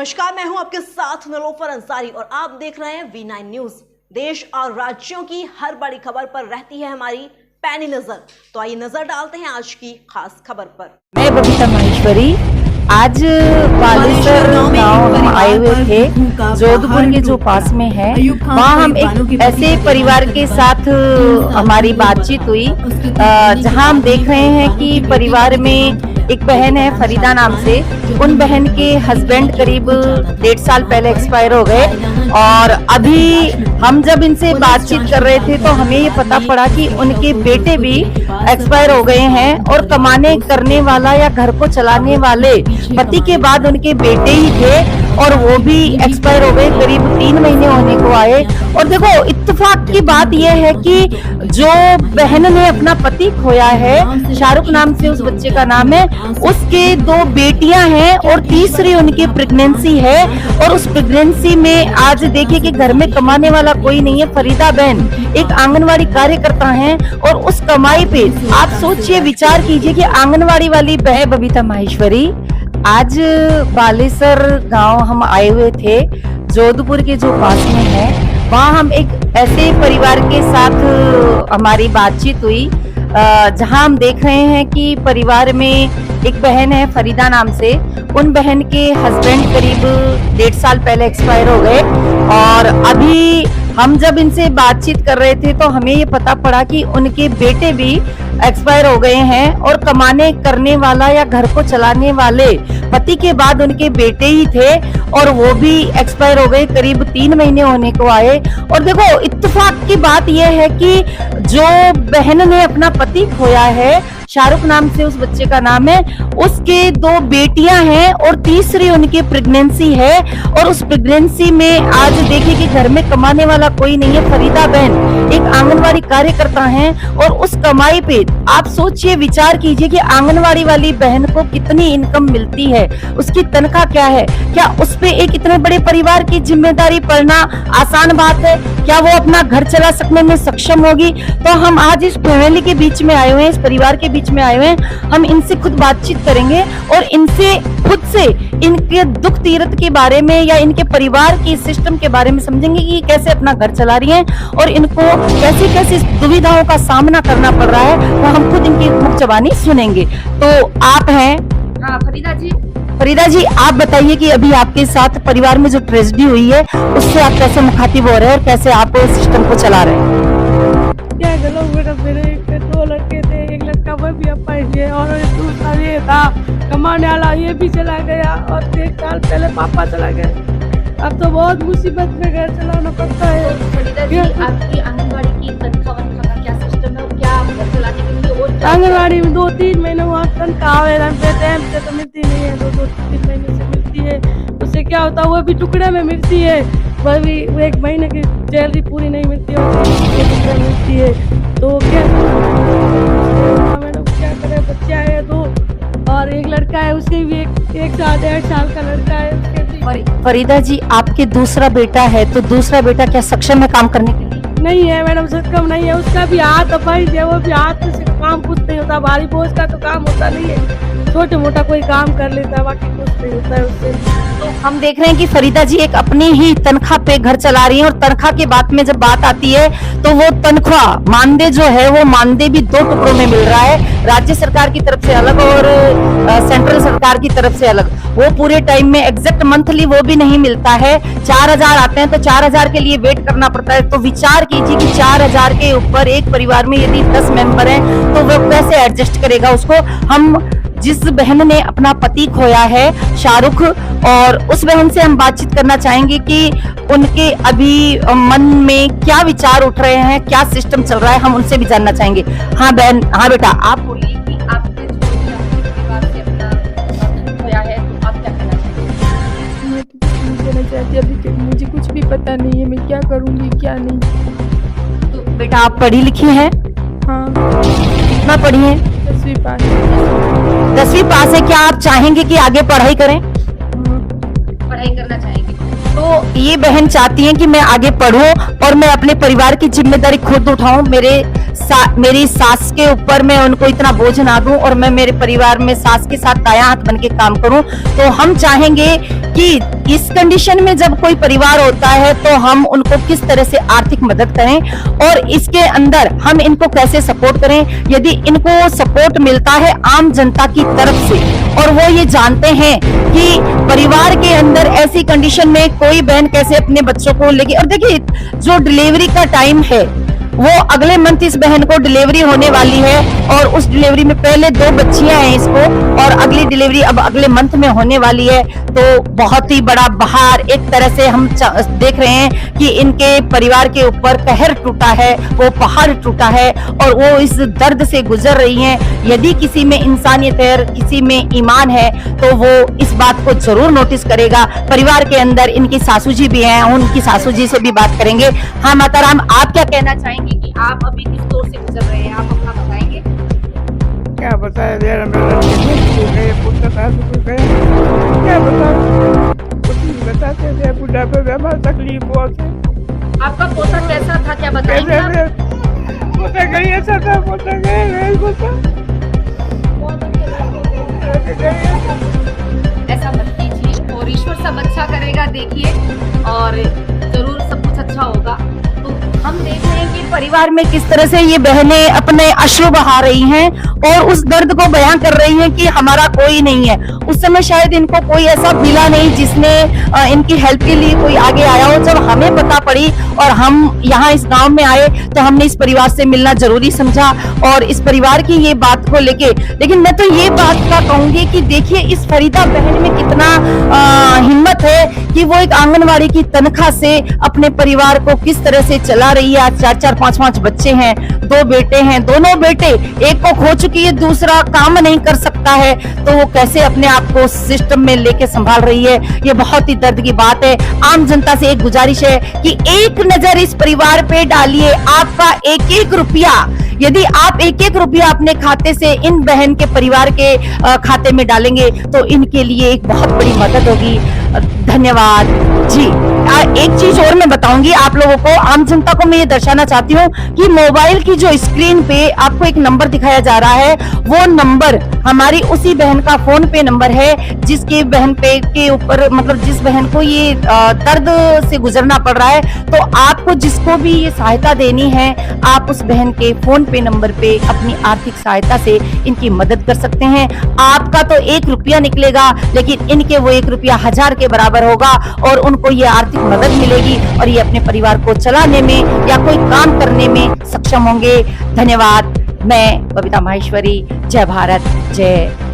नमस्कार, मैं हूं आपके साथ निलोफर अंसारी और आप देख रहे हैं V9 न्यूज। देश और राज्यों की हर बड़ी खबर पर रहती है हमारी पैनी नजर। तो आइए नजर डालते हैं आज की खास खबर पर। मैं बबीता माहेश्वरी। आज बालेश्वर गांव हम आए हुए थे, जोधपुर के जो पास में है। वहाँ हम एक ऐसे परिवार के साथ हमारी बातचीत हुई जहाँ हम देख रहे हैं कि परिवार में एक बहन है फरीदा नाम से। उन बहन के हस्बैंड करीब 1.5 साल पहले एक्सपायर हो गए और अभी हम जब इनसे बातचीत कर रहे थे तो हमें ये पता पड़ा कि उनके बेटे भी एक्सपायर हो गए हैं और कमाने करने वाला या घर को चलाने वाले पति के बाद उनके बेटे ही थे और वो भी एक्सपायर हो गए, करीब 3 महीने होने को आए। और देखो, इत्तेफाक की बात यह है कि जो बहन ने अपना पति खोया है, शाहरुख नाम से उस बच्चे का नाम है, उसके 2 बेटियां हैं और तीसरी उनकी प्रेगनेंसी है। और उस प्रेगनेंसी में आज देखिए कि घर में कमाने वाला कोई नहीं है। फरीदा बहन एक आंगनवाड़ी कार्यकर्ता है और उस कमाई पे आप सोचिए, विचार कीजिए कि आंगनवाड़ी वाली बहन बबीता माहेश्वरी। आज बालेश्वर गांव हम आए हुए थे, जोधपुर के जो पास में है। वहाँ हम एक ऐसे परिवार के साथ हमारी बातचीत हुई जहाँ हम देख रहे हैं कि परिवार में एक बहन है फरीदा नाम से। उन बहन के हस्बैंड करीब 1.5 साल पहले एक्सपायर हो गए और अभी हम जब इनसे बातचीत कर रहे थे तो हमें ये पता पड़ा कि उनके बेटे भी एक्सपायर हो गए हैं और कमाने करने वाला या घर को चलाने वाले पति के बाद उनके बेटे ही थे और वो भी एक्सपायर हो गए, करीब 3 महीने होने को आए। और देखो, इत्तेफाक की बात यह है कि जो बहन ने अपना पति खोया है, शाहरुख नाम से उस बच्चे का नाम है, उसके 2 बेटियां हैं और तीसरी उनकी प्रेगनेंसी है। और उस प्रेगनेंसी में आज देखिए कि घर में कमाने वाला कोई नहीं है। फरीदा बहन एक आंगनवाड़ी कार्यकर्ता है और उस कमाई पे आप सोचिए, विचार कीजिए कि आंगनवाड़ी वाली बहन को कितनी इनकम मिलती है, उसकी तनख्वाह क्या है। क्या उस पे एक इतने बड़े परिवार की जिम्मेदारी पड़ना आसान बात है? क्या वो अपना घर चला सकने में सक्षम होगी? तो हम आज इस फैमिली के बीच में आए हुए हैं, इस परिवार के बीच में आए हुए हैं। हम इनसे खुद बातचीत करेंगे और इनसे खुद से इनके दुख तीरथ के बारे में या इनके परिवार की सिस्टम के बारे में समझेंगे कि कैसे अपना घर चला रही हैं और इनको कैसी कैसी दुविधाओं का सामना करना पड़ रहा है। तो हम खुद इनकी मुख जबानी सुनेंगे। तो आप हैं फरीदा जी। फरीदा जी, आप बताइए कि अभी आपके साथ परिवार में जो ट्रेजेडी हुई है उससे आप कैसे मुखातिब हो रहे हैं और कैसे आप सिस्टम को चला रहे हैं? क्या गलो बेटा, मेरे 2 लड़के थे, एक लड़का वो भी अपाहिज है और दूसरा ये था कमाने वाला, ये भी चला गया और 1 साल पहले पापा चला गए। अब तो बहुत मुसीबत में घर चलाना पड़ता है। फरीदा जी, आपकी आंगनवाड़ी की तनख्वाह का क्या सिस्टम है? क्या घर चलाने के लिए और आंगनवाड़ी में 2-3 महीने वहाँ तनख्वाह टाइम से तो मिलती नहीं है, 2-3 महीने से मिलती है। उससे क्या होता है, वो भी टुकड़े में मिलती है, वह भी 1 महीने की सैलरी पूरी नहीं मिलती है, मिलती है। तो क्या मैडम क्या करे, बच्चे आए 2 और एक लड़का है, उसके भी 1 साल 1.5 साल का लड़का है, उसके भी। फरीदा जी, आपके दूसरा बेटा है तो दूसरा बेटा क्या सक्षम है काम करने के लिए? नहीं है मैडम, सक्षम नहीं है। उसका भी हाथ अपाहिज है, वो भी हाथ से काम कुछ नहीं होता, भारी बोझ का तो काम होता नहीं है, छोटे मोटा कोई काम कर लेता है, बाकी कुछ नहीं होता है उससे। तो हम देख रहे हैं कि फरीदा जी एक अपनी ही तनख्वाह पे घर चला रही हैं और तनख्वाह के बाद में जब बात आती है तो वो तनख्वाह मानदेय जो है वो मानदेय भी 2 टुकड़ों में मिल रहा है, राज्य सरकार की तरफ से अलग और सेंट्रल सरकार की तरफ से अलग। वो पूरे टाइम में एग्जैक्ट मंथली वो भी नहीं मिलता है। 4000 आते हैं तो 4000 के लिए वेट करना पड़ता है। तो विचार कीजिए कि 4000 के ऊपर एक परिवार में यदि 10 मेंबर हैं तो वो कैसे एडजस्ट करेगा उसको। हम जिस बहन ने अपना पति खोया है शाहरुख, और उस बहन से हम बातचीत करना चाहेंगे कि उनके अभी मन में क्या विचार उठ रहे हैं, क्या सिस्टम चल रहा है, हम उनसे भी जानना चाहेंगे। हाँ बहन, हाँ बेटा, आप बोलिए कि आपके परिवार से अपना पति खोया है तो आप क्या कहना चाहेंगे? मैं तो कुछ नहीं कहना चाहती, अभी तक मुझे कुछ भी पता नहीं है, मैं क्या करूँगी क्या नहीं। तो बेटा, आप पढ़ी लिखी हैं? हाँ, कितना पढ़ी हैं? 10वीं पास। 10वीं पास है। क्या आप चाहेंगे कि आगे पढ़ाई करें? हाँ। पढ़ाई करना चाहेंगे। तो ये बहन चाहती हैं कि मैं आगे पढूं और मैं अपने परिवार की जिम्मेदारी खुद उठाऊं, मेरी सास के ऊपर मैं उनको इतना बोझ ना दूं और मैं मेरे परिवार में सास के साथ दायां हाथ बन के काम करूं। तो हम चाहेंगे कि इस कंडीशन में जब कोई परिवार होता है तो हम उनको किस तरह से आर्थिक मदद करें और इसके अंदर हम इनको कैसे सपोर्ट करें। यदि इनको सपोर्ट मिलता है आम जनता की तरफ से और वो ये जानते हैं कि परिवार के अंदर ऐसी कंडीशन में कोई बहन कैसे अपने बच्चों को लेगी, और देखिए जो डिलीवरी का टाइम है वो अगले मंथ इस बहन को डिलीवरी होने वाली है और उस डिलीवरी में पहले 2 बच्चियां हैं इसको और अगली डिलीवरी अब अगले मंथ में होने वाली है। तो बहुत ही बड़ा बहार एक तरह से हम देख रहे हैं कि इनके परिवार के ऊपर कहर टूटा है, वो पहाड़ टूटा है और वो इस दर्द से गुजर रही हैं। यदि किसी में इंसानियत है, किसी में ईमान है तो वो इस बात को जरूर नोटिस करेगा। परिवार के अंदर इनकी सासू जी भी हैं, उनकी सासू जी से भी बात करेंगे। हाँ माता राम, आप क्या कहना चाहेंगे कि आप अभी किस दौर से गुजर रहे हैं, आप अपना बताएंगे? क्या बताया यार, पुत्र क्या बताओ, कुछ नहीं बताते थे। बुढ़ापे में हमारी तकलीफ बहुत है। आपका पोता कैसा था, क्या बताएंगे आप? पोता गई ऐसा था, पोता गए ऐसा मत कीजिए और ईश्वर सब अच्छा करेगा, देखिए, और जरूर सब कुछ अच्छा होगा। तो हम देख रहे हैं कि परिवार में किस तरह से ये बहनें अपने अश्रु बहा रही हैं और उस दर्द को बयां कर रही हैं कि हमारा कोई नहीं है। उस समय शायद इनको कोई ऐसा मिला नहीं जिसने इनकी हेल्प के लिए कोई आगे आया हो। जब हमें पता पड़ी और हम यहाँ इस गांव में आए तो हमने इस परिवार से मिलना जरूरी समझा और इस परिवार की ये बात को लेके, लेकिन मैं तो ये बात का कहूंगी कि देखिए इस फरीदा बहन में कितना हिम्मत है कि वो एक आंगनवाड़ी की तनख्वाह से अपने परिवार को किस तरह से चला रही है। आज 4-4, 5-5 बच्चे हैं, 2 बेटे हैं, दोनों बेटे, एक को खो चुकी है, दूसरा काम नहीं कर सकता है, तो वो कैसे अपने आप को सिस्टम में लेके संभाल रही है। ये बहुत ही दर्द की बात है। आम जनता से एक गुजारिश है कि एक नजर इस परिवार पे डालिए। आपका एक रुपया, यदि आप एक रुपया अपने खाते से इन बहन के परिवार के खाते में डालेंगे तो इनके लिए एक बहुत बड़ी मदद होगी। धन्यवाद जी। एक चीज और मैं बताऊंगी आप लोगों को, आम जनता को मैं ये दर्शाना चाहती हूँ कि मोबाइल की जो स्क्रीन पे आपको एक नंबर दिखाया जा रहा है, वो नंबर हमारी उसी बहन का फोन पे नंबर है जिसके बहन पे के ऊपर, मतलब जिस बहन को ये दर्द से गुजरना पड़ रहा है। तो आपको जिसको भी ये सहायता देनी है, आप उस बहन के फोन पे नंबर पे अपनी आर्थिक सहायता से इनकी मदद कर सकते हैं। आपका तो 1 रुपया निकलेगा, लेकिन इनके वो 1 रुपया 1000 के बराबर होगा और उनको ये आर्थिक मदद मिलेगी और ये अपने परिवार को चलाने में या कोई काम करने में सक्षम होंगे। धन्यवाद। मैं बबीता माहेश्वरी। जय भारत, जय